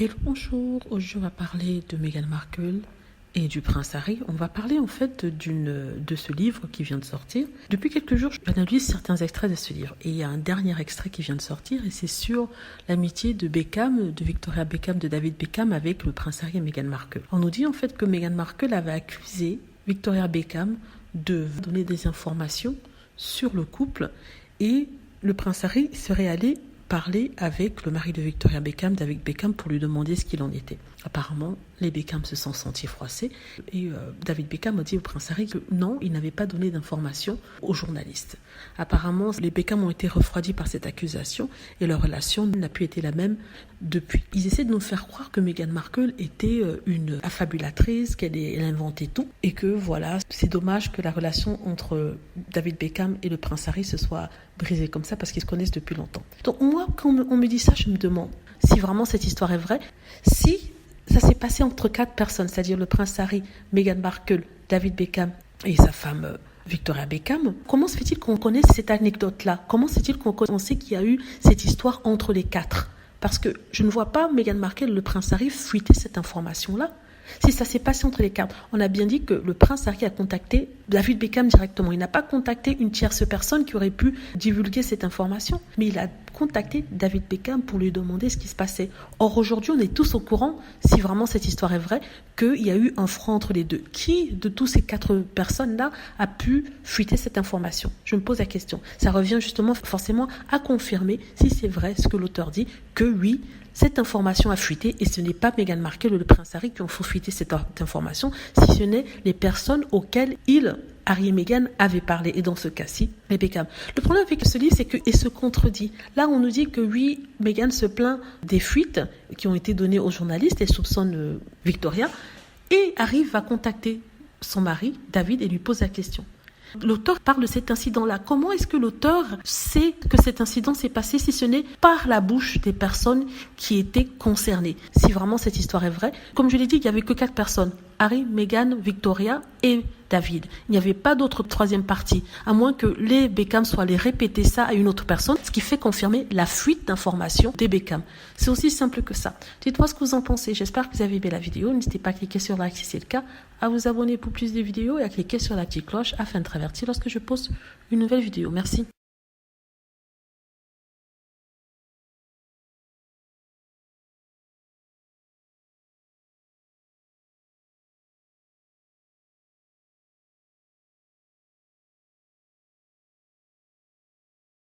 Hello, bonjour. Aujourd'hui, on va parler de Meghan Markle et du prince Harry. On va parler en fait de ce livre qui vient de sortir. Depuis quelques jours, j'analyse certains extraits de ce livre. Et il y a un dernier extrait qui vient de sortir et c'est sur l'amitié de Beckham, de Victoria Beckham, de David Beckham avec le prince Harry et Meghan Markle. On nous dit en fait que Meghan Markle avait accusé Victoria Beckham de donner des informations sur le couple et le prince Harry serait allé parler avec le mari de Victoria Beckham, David Beckham, pour lui demander ce qu'il en était. Apparemment, les Beckham se sont sentis froissés et David Beckham a dit au prince Harry que non, il n'avait pas donné d'informations aux journalistes. Apparemment, les Beckham ont été refroidis par cette accusation et leur relation n'a plus été la même depuis. Ils essaient de nous faire croire que Meghan Markle était une affabulatrice, qu'elle inventait tout et que voilà, c'est dommage que la relation entre David Beckham et le prince Harry se soit brisée comme ça parce qu'ils se connaissent depuis longtemps. Donc moi, quand on me dit ça, je me demande si vraiment cette histoire est vraie, si ça s'est passé entre 4 personnes, c'est-à-dire le prince Harry, Meghan Markle, David Beckham et sa femme Victoria Beckham. Comment se fait-il qu'on connaisse cette anecdote-là? Comment se fait-il qu'on sait qu'il y a eu cette histoire entre les 4? Parce que je ne vois pas Meghan Markle et le prince Harry fuiter cette information-là. Si ça s'est passé entre les 4, on a bien dit que le prince Harry a contacté David Beckham directement. Il n'a pas contacté une tierce personne qui aurait pu divulguer cette information, mais il a contacté David Beckham pour lui demander ce qui se passait. Or, aujourd'hui, on est tous au courant, si vraiment cette histoire est vraie, qu'il y a eu un front entre les deux. Qui de tous ces 4 personnes-là a pu fuiter cette information? Je me pose la question. Ça revient justement forcément à confirmer, si c'est vrai ce que l'auteur dit, que oui, cette information a fuité et ce n'est pas Meghan Markle ou le prince Harry qui ont fait fuiter cette information, si ce n'est les personnes auxquelles Harry et Meghan avaient parlé, et dans ce cas-ci, les Beckham. Le problème avec ce livre, c'est qu'il se contredit. Là, on nous dit que oui, Meghan se plaint des fuites qui ont été données aux journalistes et soupçonne Victoria, et Harry va contacter son mari, David, et lui pose la question. L'auteur parle de cet incident-là. Comment est-ce que l'auteur sait que cet incident s'est passé si ce n'est par la bouche des personnes qui étaient concernées? Si vraiment cette histoire est vraie, comme je l'ai dit, il n'y avait que 4 personnes. Harry, Meghan, Victoria et David. Il n'y avait pas d'autre troisième partie, à moins que les Beckham soient allés répéter ça à une autre personne, ce qui fait confirmer la fuite d'informations des Beckham. C'est aussi simple que ça. Dites-moi ce que vous en pensez. J'espère que vous avez aimé la vidéo. N'hésitez pas à cliquer sur like si c'est le cas, à vous abonner pour plus de vidéos et à cliquer sur la petite cloche afin d'être averti lorsque je poste une nouvelle vidéo. Merci.